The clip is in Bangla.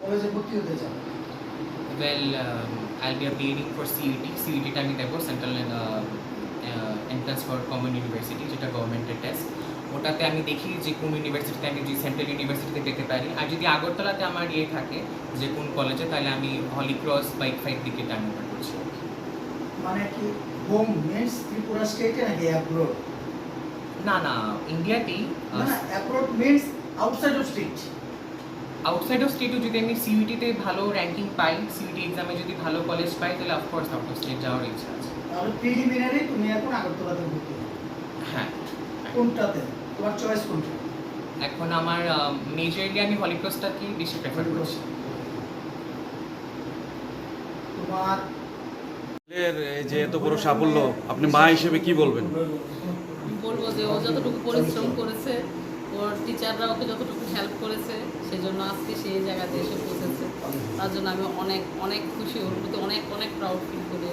Well, I'll be appearing for CET. CET টা আমি দেবো central entrance for common university, যেটা গভর্নমেন্টের টেস্ট। ওটাতে আমি দেখি যে কোন ইউনিভার্সিটিতে আমি যদি সেন্ট্রাল ইউনিভার্সিটিতে পেতে পারি, আর যদি আগরতলাতে আমার থাকে যে কোন কলেজে, তাহলে আমি হলি ক্রস বাইক ফাইভ দিকে টার্ন ওভার করছি। মানে কি হোম মিন্স ত্রিপুরা স্টেটে নাকি অ্যাব্রোড? না না, ইন্ডিয়াতেই। না, abroad means outside of state. Outside of স্টেটও যদি আমি সিইউটিতে ভালো র্যাঙ্কিং পাই, সিইউটি এক্সামে যদি ভালো কলেজ পাই, তাহলে অফকোর্স আউট অফ স্টেট যাওয়ার ইচ্ছা আছে। তাহলে প্রিলিমিনারি তুমি এখন আগরতলাতে ভর্তি হবে। হ্যাঁ। কোনটাতে তোমার চয়েস কোনটা? এখন আমার মেজরলি আমি হলিক্রসটাকেই বেশি প্রেফার করছি। তোমার এই যে এত বড় সাফল্য, আপনি মা হিসেবে কি বলবেন? বলবো যে ও যতটুকু পরিশ্রম করেছে, ওর টিচাররা ওকে যতটুকু হেল্প করেছে, সেজন্য আজকে সেই জায়গাতে এসে পৌঁছেছে। তার জন্য আমি অনেক অনেক খুশি, ওর প্রতি অনেক অনেক প্রাউড ফিল করি।